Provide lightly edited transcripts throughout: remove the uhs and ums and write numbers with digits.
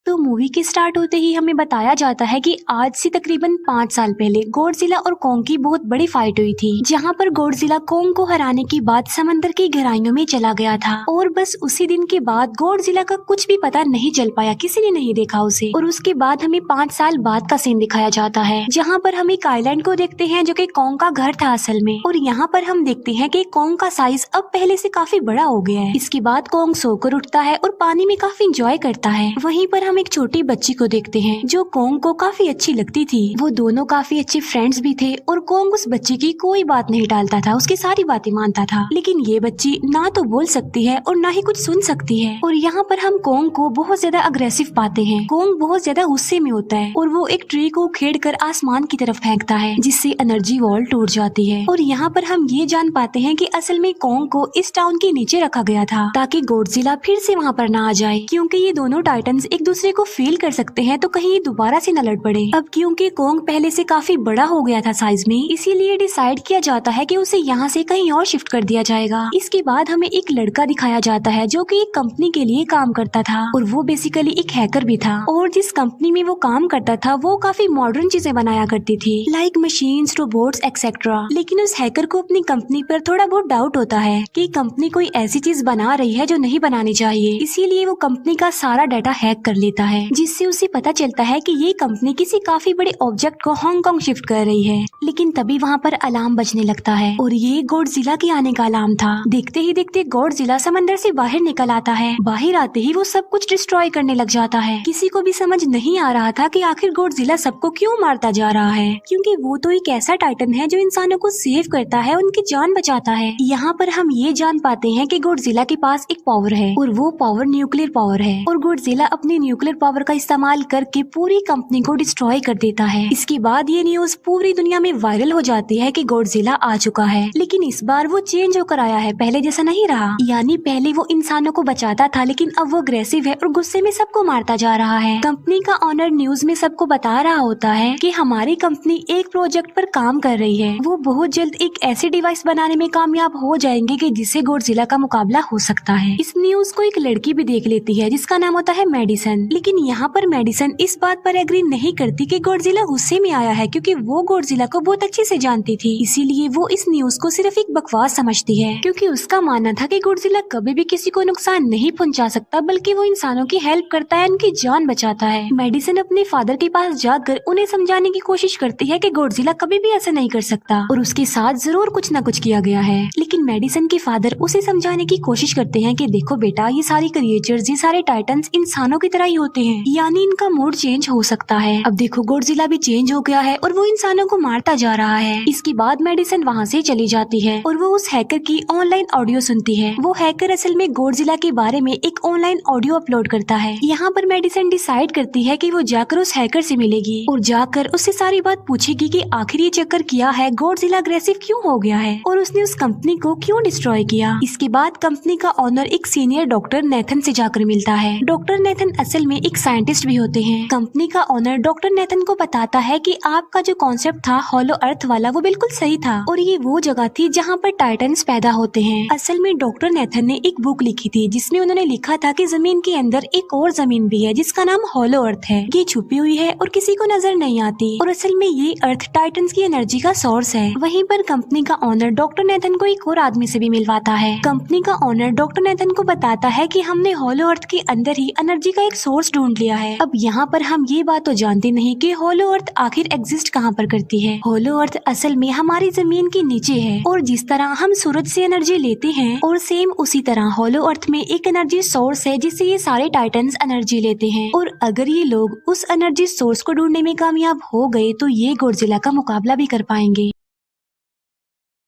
तो मूवी के स्टार्ट होते ही हमें बताया जाता है कि आज से तकरीबन 5 साल पहले गॉडजिला और कोंग की बहुत बड़ी फाइट हुई थी, जहां पर गॉडजिला कोंग को हराने के बाद समंदर की गहराइयों में चला गया था और बस उसी दिन के बाद गॉडजिला का कुछ भी पता नहीं चल पाया, किसी ने नहीं देखा उसे। और उसके बाद हमें 5 साल बाद का सीन दिखाया जाता है, जहाँ पर हम एक आइलैंड को देखते हैं जो कि कोंग का घर था असल में। और यहाँ पर हम देखते हैं कि कोंग का साइज अब पहले से काफी बड़ा हो गया है। इसके बाद कोंग सोकर उठता है और पानी में काफी इंजॉय करता है। वहीं पर हम एक छोटी बच्ची को देखते हैं जो कोंग को काफी अच्छी लगती थी। वो दोनों काफी अच्छे फ्रेंड्स भी थे और कोंग उस बच्ची की कोई बात नहीं टालता था, उसकी सारी बातें मानता था। लेकिन ये बच्ची ना तो बोल सकती है और ना ही कुछ सुन सकती है। और यहाँ पर हम कोंग को बहुत ज्यादा अग्रेसिव पाते हैं। कोंग बहुत ज्यादा गुस्से में होता है और वो एक ट्री को उखेड़कर आसमान की तरफ फेंकता है, जिससे एनर्जी वॉल टूट जाती है। और यहाँ पर हम ये जान पाते हैं कि असल में कोंग को इस टाउन के नीचे रखा गया था ताकि गॉडजिला फिर से वहाँ पर ना आ जाए, क्योंकि ये दोनों टाइटन्स एक दूसरे को फील कर सकते हैं, तो कहीं ये दोबारा से न लड़ पड़े। अब क्योंकि कोंग पहले से काफी बड़ा हो गया था साइज में, इसीलिए डिसाइड किया जाता है कि उसे यहाँ से कहीं और शिफ्ट कर दिया जाएगा। इसके बाद हमें एक लड़का दिखाया जाता है जो कि एक कंपनी के लिए काम करता था और वो बेसिकली एक हैकर भी था। और जिस कंपनी में वो काम करता था वो काफी मॉडर्न चीजें बनाया करती थी, लाइक मशीन्स, रोबोट्स एक्सेट्रा। लेकिन उस हैकर को अपनी कंपनी पर थोड़ा बहुत डाउट होता है कि कंपनी कोई ऐसी चीज बना रही है जो नहीं बनानी चाहिए, इसीलिए वो कंपनी का सारा डाटा हैक कर लेता है, जिससे उसे पता चलता है कि ये कंपनी किसी काफी बड़े ऑब्जेक्ट को हांगकांग शिफ्ट कर रही है। लेकिन तभी वहाँ पर अलार्म बजने लगता है और ये गॉडजिला के आने का अलार्म था। देखते ही देखते गॉडजिला समंदर से बाहर निकल आता है। बाहर आते ही वो सब कुछ डिस्ट्रॉय करने लग जाता है। किसी को भी समझ नहीं आ रहा था कि आखिर गॉडजिला सबको क्यों मारता जा रहा है, क्योंकि वो तो एक ऐसा टाइटन है जो इंसानों को सेव करता है, उनकी जान बचाता है। यहाँ पर हम ये जान पाते हैं कि गॉडजिला के पास एक पावर है और वो पावर न्यूक्लियर पावर है। और गॉडजिला अपनी न्यूक्लियर पावर का इस्तेमाल करके पूरी कंपनी को डिस्ट्रॉय कर देता है। इसके बाद ये न्यूज पूरी दुनिया में वायरल हो जाती है कि गॉडजिला आ चुका है, लेकिन इस बार वो चेंज होकर आया है, पहले जैसा नहीं रहा। यानी पहले वो इंसानों को बचाता था, लेकिन अब वो अग्रेसिव है और गुस्से में सबको मारता जा रहा है। कंपनी का ऑनर न्यूज में सबको बता रहा होता है कि हमारी कंपनी एक प्रोजेक्ट पर काम कर रही है। वो बहुत जल्द एक ऐसी डिवाइस बनाने में कामयाब हो जाएंगे कि जिससे गॉडजिला का मुकाबला हो सकता है। इस न्यूज को एक लड़की भी देख लेती है जिसका नाम होता है मेडिसन। लेकिन यहाँ पर मेडिसन इस बात पर एग्री नहीं करती कि गॉडजिला गुस्से में आया है, क्योंकि वो गॉडजिला को बहुत अच्छे से जानती थी। इसीलिए वो इस न्यूज को सिर्फ एक बकवास समझती है, क्योंकि उसका मानना था कि गॉडजिला कभी भी किसी को नुकसान नहीं पहुंचा सकता, बल्कि वो इंसानों की हेल्प करता है, उनकी जान बचाता है। मेडिसन अपने फादर के पास जाकर उन्हें समझाने की कोशिश करती है कि गॉडजिला कभी भी ऐसा नहीं कर सकता और उसके साथ जरूर कुछ न कुछ किया गया है। लेकिन मेडिसन के फादर उसे समझाने की कोशिश करते हैं कि देखो बेटा, ये सारी क्रिएचर्स, ये सारे टाइटन्स इंसानों की तरह ही होते हैं, यानी इनका मूड चेंज हो सकता है। अब देखो गॉडजिला भी चेंज हो गया है और वो इंसानों को मारता जा रहा है। इसके बाद मेडिसन वहाँ से चली जाती है और वो उस हैकर की ऑनलाइन ऑडियो सुनती है। वो हैकर असल में गॉडजिला के बारे में एक ऑनलाइन ऑडियो अपलोड करता है। यहाँ पर मेडिसन डिसाइड करती है कि वो जाकर उस हैकर से मिलेगी और जाकर उससे सारी बात पूछेगी कि आखिर ये चक्कर किया है, गॉडजिला अग्रेसिव क्यों हो गया है और उसने उस कंपनी को क्यों डिस्ट्रॉय किया। इसके बाद कंपनी का ऑनर एक सीनियर डॉक्टर नेथन से जाकर मिलता है। डॉक्टर नेथन असल में एक साइंटिस्ट भी होते हैं। कंपनी का ऑनर डॉक्टर नेथन को बताता है कि आपका जो कॉन्सेप्ट था हॉलो अर्थ वाला, वो बिल्कुल सही था और ये वो जगह थी जहाँ पर टाइटन्स पैदा होते हैं। असल में डॉक्टर नेथन ने एक बुक लिखी थी जिसमें उन्होंने लिखा था कि जमीन के अंदर एक और जमीन भी है जिसका नाम हॉलो अर्थ है। ये छुपी हुई है और किसी को नजर नहीं आती और असल में ये अर्थ टाइटन्स की एनर्जी का सोर्स है। वहीं पर कंपनी का ऑनर डॉक्टर नेथन को एक और आदमी से भी मिलवाता है। कंपनी का ऑनर डॉक्टर नेथन को बताता है कि हमने हॉलो अर्थ के अंदर ही एनर्जी का एक सोर्स ढूंढ लिया है। अब यहाँ पर हम ये बात तो जानते नहीं कि हॉलो अर्थ आखिर एग्जिस्ट कहाँ पर करती है। हॉलो अर्थ असल में हमारी जमीन के नीचे है और जिस तरह हम सूरज से एनर्जी लेते हैं और सेम उसी तरह हॉलो अर्थ में एक एनर्जी सोर्स है जिससे ये सारे टाइटन्स एनर्जी लेते हैं। और अगर ये लोग उस एनर्जी सोर्स को ढूंढने में कामयाब हो गए तो ये गॉडजिला का मुकाबला भी कर पाएंगे।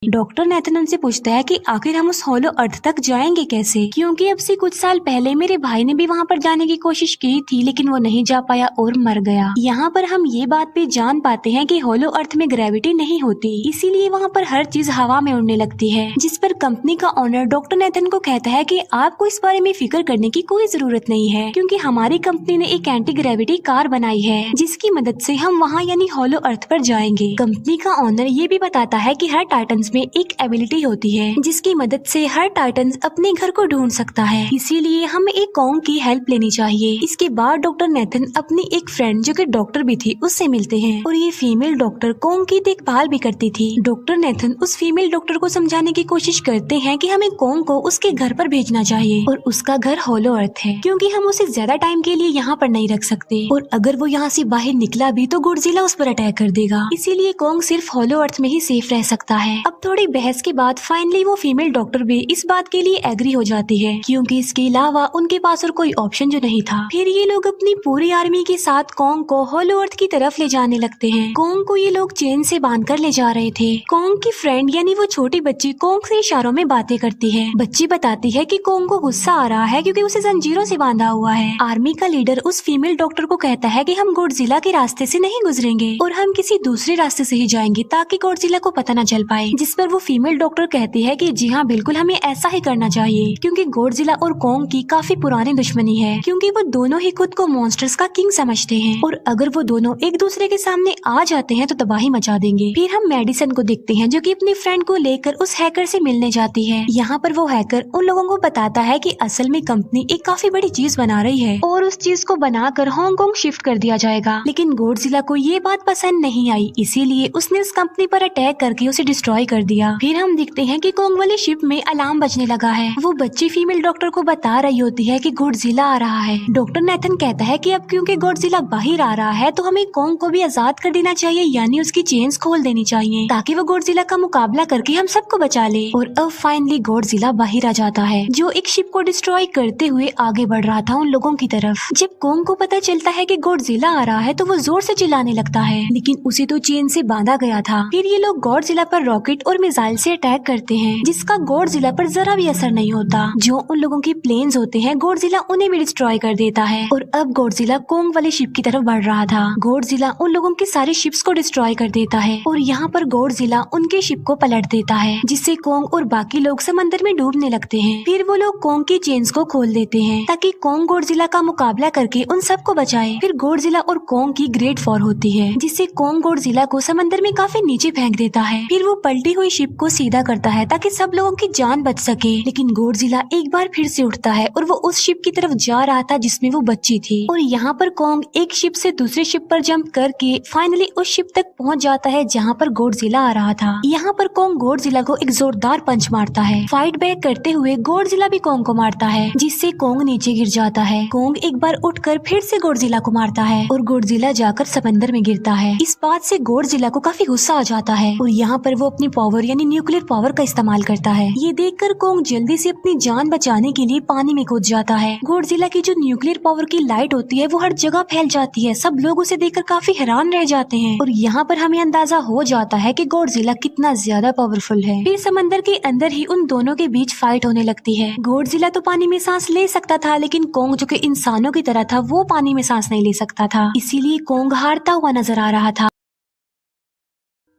डॉक्टर नेथन उनसे पूछता है कि आखिर हम उस हॉलो अर्थ तक जाएंगे कैसे, क्योंकि अब से कुछ साल पहले मेरे भाई ने भी वहाँ पर जाने की कोशिश की थी लेकिन वो नहीं जा पाया और मर गया। यहाँ पर हम ये बात भी जान पाते हैं कि हॉलो अर्थ में ग्रेविटी नहीं होती, इसीलिए वहाँ पर हर चीज हवा में उड़ने लगती है। जिस पर कंपनी का ऑनर डॉक्टर नेथन को कहता है कि आपको इस बारे में फिक्र करने की कोई जरूरत नहीं है, क्योंकि हमारी कंपनी ने एक एंटी ग्रेविटी कार बनाई है जिसकी मदद से हम वहाँ यानी हॉलो अर्थ पर जाएंगे। कंपनी का ऑनर ये भी बताता है कि हर टाइटन्स में एक एबिलिटी होती है जिसकी मदद से हर टाइटन अपने घर को ढूंढ सकता है, इसीलिए हमें एक कॉन्ग की हेल्प लेनी चाहिए। इसके बाद डॉक्टर नेथन अपनी एक फ्रेंड जो कि डॉक्टर भी थी उससे मिलते हैं और ये फीमेल डॉक्टर कॉन्ग की देखभाल भी करती थी। डॉक्टर नेथन उस फीमेल डॉक्टर को समझाने की कोशिश करते हैं कि हमें कॉन्ग को उसके घर पर भेजना चाहिए और उसका घर होलो अर्थ है क्योंकि हम उसे ज्यादा टाइम के लिए यहाँ पर नहीं रख सकते और अगर वो यहाँ से बाहर निकला भी तो गॉडजिला उस पर अटैक कर देगा, इसीलिए कॉन्ग सिर्फ होलो अर्थ में ही सेफ रह सकता है। अब थोड़ी बहस के बाद फाइनली वो फीमेल डॉक्टर भी इस बात के लिए एग्री हो जाती है क्योंकि इसके अलावा उनके पास और कोई ऑप्शन जो नहीं था। फिर ये लोग अपनी पूरी आर्मी के साथ कॉन्ग को होलो अर्थ की तरफ ले जाने लगते हैं। कॉन्ग को ये लोग चेन से बांधकर ले जा रहे थे। कॉन्ग की फ्रेंड यानी वो छोटी बच्ची कॉन्ग से इशारों में बातें करती है। बच्ची बताती है कि कॉन्ग को गुस्सा आ रहा है क्योंकि उसे जंजीरों से बांधा हुआ है। आर्मी का लीडर उस फीमेल डॉक्टर को कहता है कि हम गॉडजिला के रास्ते से नहीं गुजरेंगे और हम किसी दूसरे रास्ते से ही जाएंगे ताकि गॉडजिला को पता न चल पाए, जिस पर वो फीमेल डॉक्टर कहती है कि जी हाँ बिल्कुल हमें ऐसा ही करना चाहिए क्योंकि गॉडजिला और कॉन्ग की काफी पुरानी दुश्मनी है क्योंकि वो दोनों ही खुद को मॉन्स्टर्स का किंग समझते हैं और अगर वो दोनों एक दूसरे के सामने आ जाते हैं तो तबाही मचा देंगे। फिर हम मेडिसन को देखते हैं जो कि अपनी फ्रेंड को लेकर उस हैकर से मिलने जाती है। यहाँ पर वो हैकर उन लोगों को बताता है कि असल में कंपनी एक काफी बड़ी चीज बना रही है और उस चीज को बनाकर हांगकांग शिफ्ट कर दिया जाएगा, लेकिन गॉडजिला को ये बात पसंद नहीं आई, इसीलिए उसने उस कंपनी पर अटैक करके उसे डिस्ट्रॉय कर दिया। फिर हम देखते हैं कि कॉन्ग वाली शिप में अलार्म बजने लगा है। वो बच्ची फीमेल डॉक्टर को बता रही होती है कि गॉडजिला आ रहा है। डॉक्टर नेथन कहता है कि अब क्योंकि गॉडजिला बाहर आ रहा है तो हमें कॉन्ग को भी आजाद कर देना चाहिए, यानी उसकी चेन्स खोल देनी चाहिए ताकि वो गॉडजिला का मुकाबला करके हम सबको बचा ले। और अब फाइनली गॉडजिला बाहर आ जाता है जो एक शिप को डिस्ट्रॉय करते हुए आगे बढ़ रहा था उन लोगों की तरफ। जब कॉन्ग को पता चलता है कि गॉडजिला आ रहा है तो वो जोर से चिल्लाने लगता है, लेकिन उसे तो चेन से बांधा गया था। फिर ये लोग गॉडजिला पर रॉकेट और मिसाइल से अटैक करते हैं जिसका गॉडजिला पर जरा भी असर नहीं होता। जो उन लोगों की प्लेन्स होते हैं गॉडजिला उन्हें भी डिस्ट्रॉय कर देता है और अब गॉडजिला कॉन्ग वाली शिप की तरफ बढ़ रहा था। गॉडजिला उन लोगों की सारी शिप्स को डिस्ट्रॉय कर देता है और यहाँ पर गॉडजिला उनके शिप को पलट देता है जिससे कॉन्ग और बाकी लोग समंदर में डूबने लगते हैं। फिर वो लोग कॉन्ग की चेन्स को खोल देते हैं ताकि कॉन्ग गॉडजिला का मुकाबला करके उन सबको बचाए। फिर गॉडजिला और कॉन्ग की ग्रेट वॉर होती है जिससे कॉन्ग गॉडजिला को समंदर में काफी नीचे फेंक देता है। फिर वो पलटी हुई शिप को सीधा करता है ताकि सब लोगों की जान बच सके, लेकिन गॉडजिला एक बार फिर से उठता है और वो उस शिप की तरफ जा रहा था जिसमें वो बच्ची थी। और यहाँ पर कॉन्ग एक शिप से दूसरी शिप पर जंप करके फाइनली उस शिप तक पहुँच जाता है जहाँ पर गॉडजिला आ रहा था। यहाँ पर कॉन्ग गॉडजिला को एक जोरदार पंच मारता है। फाइट बैक करते हुए गॉडजिला भी कॉन्ग को मारता है जिससे कॉन्ग नीचे गिर जाता है। कॉन्ग एक बार उठकर फिर से गॉडजिला को मारता है और गॉडजिला जाकर समंदर में गिरता है। इस बात से गॉडजिला को काफी गुस्सा आ जाता है और यहाँ पर वो अपनी पावर यानी न्यूक्लियर पावर का इस्तेमाल करता है। ये देखकर कॉन्ग जल्दी से अपनी जान बचाने के लिए पानी में कूद जाता है। गॉडजिला की जो न्यूक्लियर पावर की लाइट होती है वो हर जगह फैल जाती है। सब लोग उसे देखकर काफी हैरान रह जाते हैं और यहाँ पर हमें अंदाजा हो जाता है कि गॉडजिला कितना ज्यादा पावरफुल है। फिर समंदर के अंदर ही उन दोनों के बीच फाइट होने लगती है। गॉडजिला तो पानी में सांस ले सकता था, लेकिन कॉन्ग जो कि इंसानों की तरह था वो पानी में सांस नहीं ले सकता था, इसीलिए कॉन्ग हारता हुआ नजर आ रहा था।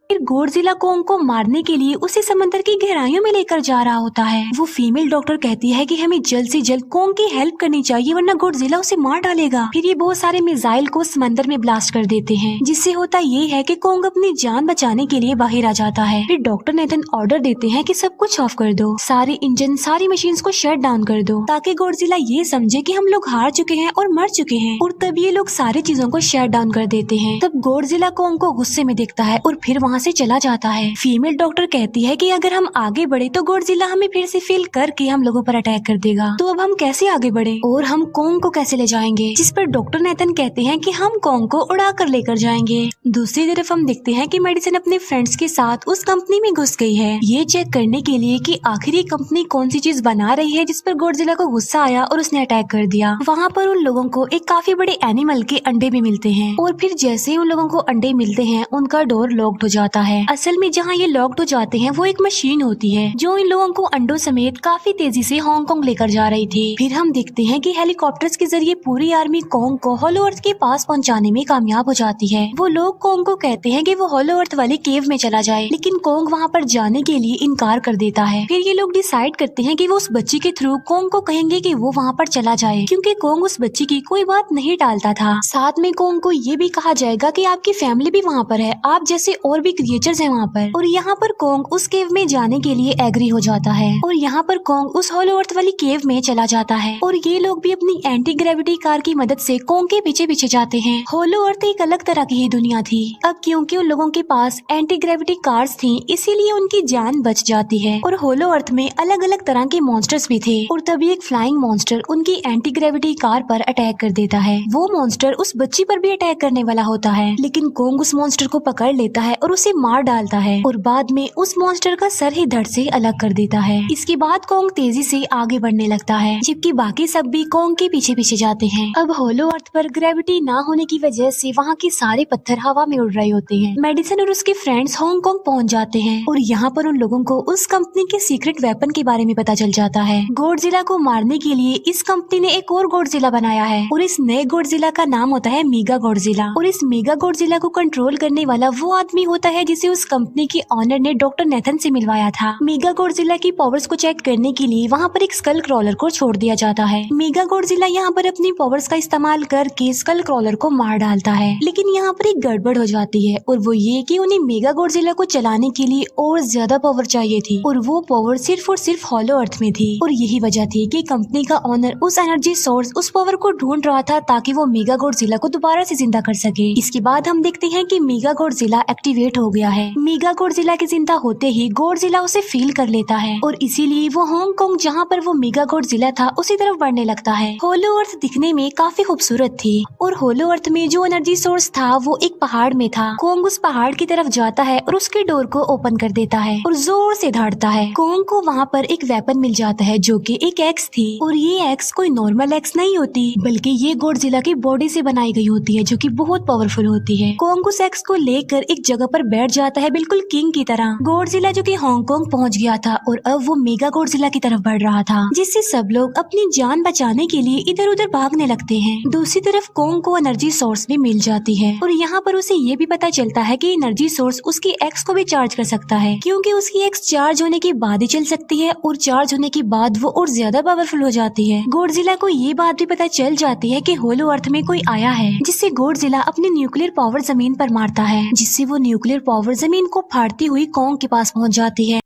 फिर गॉडजिला कॉन्ग को मारने के लिए उसे समंदर की गहराइयों में लेकर जा रहा होता है। वो फीमेल डॉक्टर कहती है कि हमें जल्द से जल्द कॉन्ग की हेल्प करनी चाहिए वरना गॉडजिला उसे मार डालेगा। फिर ये बहुत सारे मिसाइल को समंदर में ब्लास्ट कर देते हैं जिससे होता ये है कि कॉन्ग अपनी जान बचाने के लिए बाहर आ जाता है। फिर डॉक्टर नेथन ऑर्डर देते हैं कि सब कुछ ऑफ कर दो, सारे इंजन सारी मशीन को शट डाउन कर दो ताकि गॉडजिला ये समझे कि हम लोग हार चुके हैं और मर चुके हैं। और तब ये लोग सारी चीजों को शट डाउन कर देते हैं। तब गॉडजिला कॉन्ग को गुस्से में देखता है और फिर वहाँ से चला जाता है। फीमेल डॉक्टर कहती है कि अगर हम आगे बढ़े तो गॉडजिला हमें फिर से फेल करके हम लोगों पर अटैक कर देगा, तो अब हम कैसे आगे बढ़े और हम कॉन्ग को कैसे ले जाएंगे। जिस पर डॉक्टर नेथन कहते हैं कि हम कॉन्ग को उड़ा कर लेकर जाएंगे। दूसरी तरफ हम देखते हैं कि मेडिसन अपने फ्रेंड्स के साथ उस कंपनी में घुस गई है ये चेक करने के लिए कि आखिर ये कंपनी कौन सी चीज बना रही है जिस पर गॉडजिला को गुस्सा आया और उसने अटैक कर दिया। वहाँ पर उन लोगों को एक काफी बड़े एनिमल के अंडे भी मिलते हैं और फिर जैसे ही उन लोगों को अंडे मिलते हैं उनका डोर लॉक्ड हो जाता है। असल में जहाँ ये लॉक्ड हो जाते हैं वो एक मशीन होती है जो इन लोगों को अंडों समेत काफी तेजी से हांगकांग लेकर जा रही थी। फिर हम देखते हैं कि हेलीकॉप्टर्स के जरिए पूरी आर्मी कॉन्ग को होलो अर्थ के पास पहुंचाने में कामयाब हो जाती है। वो लोग कॉन्ग को कहते हैं कि वो होलो अर्थ वाली केव में चला जाए, लेकिन कॉन्ग वहाँ पर जाने के लिए इनकार कर देता है। फिर ये लोग डिसाइड करते हैं कि वो उस बच्ची के थ्रू कॉन्ग को कहेंगे कि वो वहाँ पर चला जाए, क्योंकि कॉन्ग उस बच्ची की कोई बात नहीं टालता था। साथ में कॉन्ग को ये भी कहा जाएगा कि आपकी फैमिली भी वहाँ पर है, आप जैसे और भी क्रिएचर्स हैं वहाँ पर। और यहाँ पर कोंग उस केव में जाने के लिए एग्री हो जाता है और यहाँ पर कोंग उस होलो अर्थ वाली केव में चला जाता है और ये लोग भी अपनी एंटी ग्रेविटी कार की मदद से कोंग के पीछे पीछे जाते हैं। होलो अर्थ एक अलग तरह की ही दुनिया थी। अब क्योंकि उन लोगों के पास एंटी ग्रेविटी कार्स थी, इसीलिए उनकी जान बच जाती है। और होलो अर्थ में अलग अलग तरह के मॉन्स्टर्स भी थे और तभी एक फ्लाइंग मॉन्स्टर उनकी एंटी ग्रेविटी कार पर अटैक कर देता है। वो मॉन्स्टर उस बच्ची पर भी अटैक करने वाला होता है, लेकिन कोंग उस मॉन्स्टर को पकड़ लेता है और उसे मार डालता है और बाद में उस मॉन्स्टर का सर ही धड़ से अलग कर देता है। इसके बाद कोंग तेजी से आगे बढ़ने लगता है, जबकि बाकी सब भी कोंग के पीछे पीछे जाते हैं। अब होलो अर्थ पर ग्रेविटी ना होने की वजह से वहाँ के सारे पत्थर हवा में उड़ रहे होते हैं। मेडिसन और उसके फ्रेंड्स हांगकांग पहुँच जाते हैं और यहाँ पर उन लोगों को उस कंपनी के सीक्रेट वेपन के बारे में पता चल जाता है। गॉडजिला को मारने के लिए इस कंपनी ने एक और गॉडजिला बनाया है और इस नए गॉडजिला का नाम होता है मेगा गॉडजिला। और इस मेगा गॉडजिला को कंट्रोल करने वाला वो आदमी होता है जिसे उस कंपनी के ऑनर ने डॉक्टर नेथन से मिलवाया था। मेगा गॉडजिला की पावर्स को चेक करने के लिए वहाँ पर एक स्कल क्रॉलर को छोड़ दिया जाता है। मेगा गॉडजिला यहाँ पर अपनी पावर्स का इस्तेमाल करके स्कल क्रॉलर को मार डालता है, लेकिन यहाँ पर एक गड़बड़ हो जाती है और वो ये कि उन्हें मेगा गॉडजिला को चलाने के लिए और ज्यादा पावर चाहिए थी और वो पावर सिर्फ और सिर्फ होलो अर्थ में थी। और यही वजह थी कि कंपनी का ऑनर उस एनर्जी सोर्स, उस पावर को ढूंढ रहा था ताकि वो मेगा गॉडजिला को दोबारा से जिंदा कर सके। इसके बाद हम देखते हैं कि मेगा गॉडजिला एक्टिवेट हो गया है। मेगा गॉडजिला के जिंदा होते ही गॉडजिला उसे फील कर लेता है और इसीलिए वो हांगकांग जहाँ पर वो मेगा गॉडजिला था उसी तरफ बढ़ने लगता है। होलो अर्थ दिखने में काफी खूबसूरत थी और होलो अर्थ में जो एनर्जी सोर्स था वो एक पहाड़ में था। कोंग उस पहाड़ की तरफ जाता है और उसके डोर को ओपन कर देता है और जोर से धाड़ता है। कोंग को वहाँ पर एक वेपन मिल जाता है जो कि एक एक्स थी और ये एक्स कोई नॉर्मल एक्स नहीं होती, बल्कि ये गॉडजिला की बॉडी से बनाई गई होती है जो कि बहुत पावरफुल होती है। कोंग उस एक्स को लेकर एक जगह पर बैठ जाता है बिल्कुल किंग की तरह। गॉडजिला जो कि हांगकांग पहुंच गया था और अब वो मेगा गॉडजिला की तरफ बढ़ रहा था, जिससे सब लोग अपनी जान बचाने के लिए इधर उधर भागने लगते हैं। दूसरी तरफ कोंग को एनर्जी सोर्स भी मिल जाती है और यहाँ पर उसे ये भी पता चलता है कि एनर्जी सोर्स उसकी एक्स को भी चार्ज कर सकता है, क्योंकि उसकी एक्स चार्ज होने के बाद ही चल सकती है और चार्ज होने के बाद वो और ज्यादा पावरफुल हो जाती है। गॉडजिला को ये बात भी पता चल जाती है कि होलो अर्थ में कोई आया है, जिससे गॉडजिला अपनी न्यूक्लियर पावर जमीन पर मारता है, जिससे वो न्यूक्लियर पावर जमीन को फाड़ती हुई कोंग के पास पहुँच जाती है।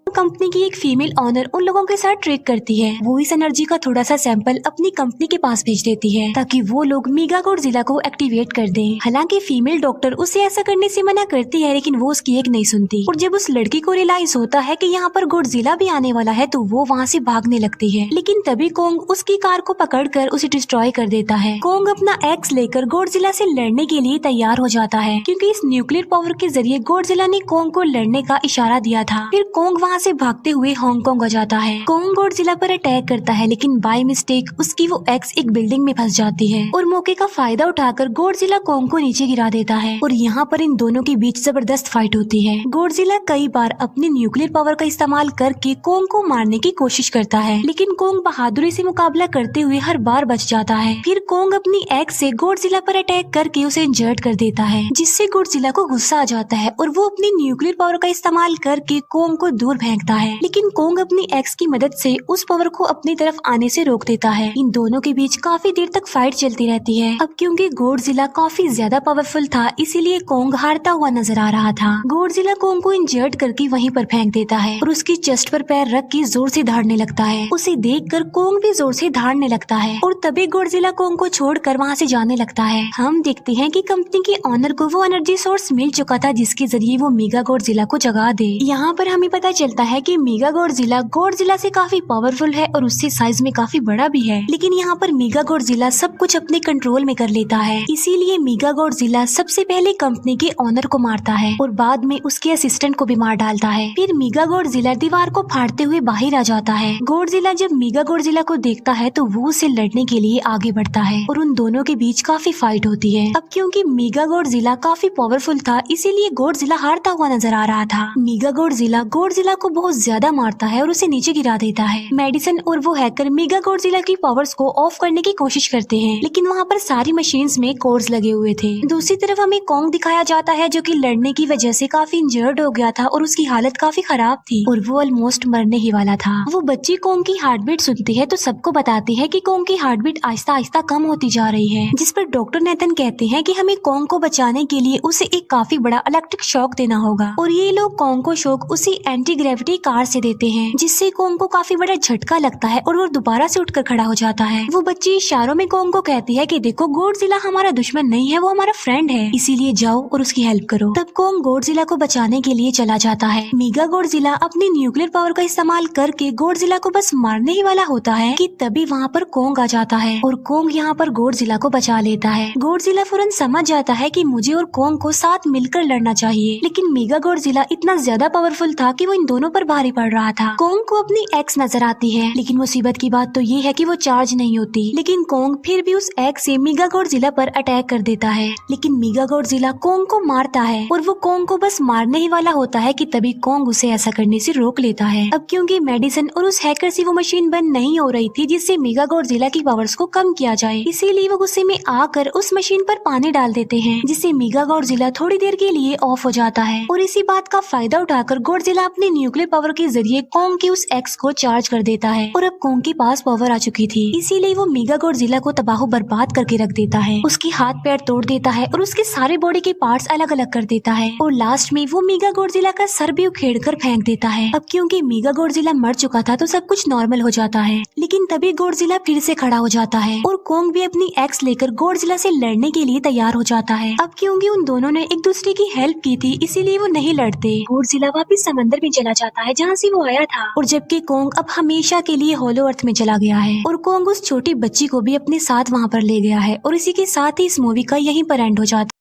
कंपनी की एक फीमेल ऑनर उन लोगों के साथ ट्रेक करती है। वो इस एनर्जी का थोड़ा सा सैंपल अपनी कंपनी के पास भेज देती है ताकि वो लोग मेगा गॉडजिला को एक्टिवेट कर दें। हालांकि फीमेल डॉक्टर उसे ऐसा करने से मना करती है, लेकिन वो उसकी एक नहीं सुनती और जब उस लड़की को रियलाइज होता है कि यहाँ पर गॉडजिला भी आने वाला है तो वो वहाँ से भागने लगती है, लेकिन तभी कोंग उसकी कार को पकड़कर उसे डिस्ट्रॉय कर देता है। कोंग अपना एक्स लेकर गॉडजिला से लड़ने के लिए तैयार हो जाता है, क्योंकि इस न्यूक्लियर पावर के जरिए गॉडजिला ने कोंग को लड़ने का इशारा दिया था। फिर कोंग वहाँ से भागते हुए हांगकांग आ जाता है। कोंग गॉडजिला पर अटैक करता है, लेकिन बाय मिस्टेक उसकी वो एक्स एक बिल्डिंग में फंस जाती है और मौके का फायदा उठाकर गॉडजिला कोंग को नीचे गिरा देता है और यहाँ पर इन दोनों के बीच जबरदस्त फाइट होती है। गॉडजिला कई बार अपनी न्यूक्लियर पावर का इस्तेमाल करके कोंग को मारने की कोशिश करता है, लेकिन कोंग बहादुरी से मुकाबला करते हुए हर बार बच जाता है। फिर कोंग अपनी एक्स से गॉडजिला पर अटैक करके उसे इंजर्ड कर देता है, जिससे गॉडजिला को गुस्सा आ जाता है और वो अपनी न्यूक्लियर पावर का इस्तेमाल करके कोंग को दूर फेंकता है, लेकिन कोंग अपनी एक्स की मदद से उस पावर को अपनी तरफ आने से रोक देता है। इन दोनों के बीच काफी देर तक फाइट चलती रहती है। अब क्योंकि गॉडजिला काफी ज्यादा पावरफुल था, इसीलिए कोंग हारता हुआ नजर आ रहा था। गॉडजिला कोंग को इंजर्ड करके वहीं पर फेंक देता है और उसकी चेस्ट पर पैर रख के जोर से धाड़ने लगता है। उसे देखकर कोंग भी जोर से धाड़ने लगता है और तभी गॉडजिला कोंग को छोड़कर वहाँ से जाने लगता है। हम देखते हैं कि कंपनी के ऑनर को वो एनर्जी सोर्स मिल चुका था जिसके जरिए वो मेगा गॉडजिला को जगा दे। यहाँ पर हमें पता चलता है कि मेगा गॉडजिला से काफी पावरफुल है और उससे साइज में काफी बड़ा भी है, लेकिन यहाँ पर मेगा गॉडजिला सब कुछ अपने कंट्रोल में कर लेता है। इसीलिए मेगा गॉडजिला सबसे पहले कंपनी के ऑनर को मारता है और बाद में उसके असिस्टेंट को भी मार डालता है। फिर मेगा गॉडजिला दीवार को फाड़ते हुए बाहर आ जाता है। गॉडजिला जब मेगा गॉडजिला को देखता है तो वो उसे लड़ने के लिए आगे बढ़ता है और उन दोनों के बीच काफी फाइट होती है। अब क्योंकि मेगा गॉडजिला काफी पावरफुल था, इसीलिए गॉडजिला हारता हुआ नजर आ रहा था। मेगा गॉडजिला को बहुत ज्यादा मारता है और उसे नीचे गिरा देता है। मेडिसन और वो हैकर मेगा गॉडजिला की पावर्स को ऑफ करने की कोशिश करते हैं, लेकिन वहाँ पर सारी मशीन्स में कोड्स लगे हुए थे। दूसरी तरफ हमें कॉन्ग दिखाया जाता है जो कि लड़ने की वजह से काफी इंजर्ड हो गया था और उसकी हालत काफी खराब थी और वो ऑलमोस्ट मरने ही वाला था। वो बच्ची कॉन्ग की हार्ट बीट सुनती है तो सबको बताती है कि कॉन्ग की हार्ट बीट आहिस्ता आहिस्ता कम होती जा रही है, जिस पर डॉक्टर नेथन कहते हैं कि हमें कॉन्ग को बचाने के लिए उसे एक काफी बड़ा इलेक्ट्रिक शॉक देना होगा और ये लोग कॉन्ग को शॉक उसी एंटी ग्रेविटी कार से देते हैं, जिससे कॉन्ग को काफी बड़ा झटका लगता है और वो दोबारा से उठकर खड़ा हो जाता है। वो बच्ची इशारों में कॉन्ग को कहती है कि देखो गॉडजिला हमारा दुश्मन नहीं है, वो हमारा फ्रेंड है, इसीलिए जाओ और उसकी हेल्प करो। तब कॉन्ग गॉडजिला को बचाने के लिए चला जाता है। मेगा गॉडजिला अपनी न्यूक्लियर पावर का इस्तेमाल करके गॉडजिला को बस मारने ही वाला होता है कि तभी वहाँ पर कॉन्ग आ जाता है और कॉन्ग यहाँ पर गॉडजिला को बचा लेता है। गॉडजिला फौरन समझ जाता है कि मुझे और कॉन्ग को साथ मिलकर लड़ना चाहिए, लेकिन मेगा गॉडजिला इतना ज्यादा पावरफुल था कि वो इन दोनों पर भारी पड़ रहा था। कॉन्ग को अपनी एक्स नजर आती है, लेकिन मुसीबत की बात तो ये है कि वो चार्ज नहीं होती, लेकिन कॉन्ग फिर भी उस एक्स से मेगा गॉडजिला पर अटैक कर देता है। लेकिन मेगा गॉडजिला कॉन्ग को मारता है और वो कॉन्ग को बस मारने ही वाला होता है कि तभी कॉन्ग उसे ऐसा करने से रोक लेता है। अब क्योंकि मेडिसन और उस हैकर से वो मशीन बंद नहीं हो रही थी जिससे मेगा गॉडजिला की पावर्स को कम किया जाए, इसीलिए वो गुस्से में आकर उस मशीन पर पानी डाल देते हैं, जिससे मेगा गॉडजिला थोड़ी देर के लिए ऑफ हो जाता है और इसी बात का फायदा उठाकर गॉडजिला अपनी न्यूक्लियर पावर के जरिए कॉन्ग के उस एक्स को चार्ज कर देता है और अब कॉन्ग के पास पावर आ चुकी थी, इसीलिए वो मेगा गॉडजिला को तबाह बर्बाद करके रख देता है। उसके हाथ पैर तोड़ देता है और उसके सारे बॉडी के पार्ट्स अलग अलग कर देता है और लास्ट में वो मेगा गॉडजिला का सर भी उखेड़ कर फेंक देता है। अब क्योंकि मेगा गॉडजिला मर चुका था तो सब कुछ नॉर्मल हो जाता है, लेकिन तभी गॉडजिला फिर से खड़ा हो जाता है और कॉन्ग भी अपनी एक्स लेकर गॉडजिला से लड़ने के लिए तैयार हो जाता है। अब क्योंकि उन दोनों ने एक दूसरे की हेल्प की थी इसीलिए वो नहीं लड़ते। गॉडजिला वापस समंदर में चला जाता है जहाँ से वो आया था और जबकि कॉन्ग अब हमेशा के लिए होलो अर्थ में चला गया है और कॉन्ग उस छोटी बच्ची को भी अपने साथ वहाँ पर ले गया है और इसी के साथ ही इस मूवी का यहीं पर एंड हो जाता है।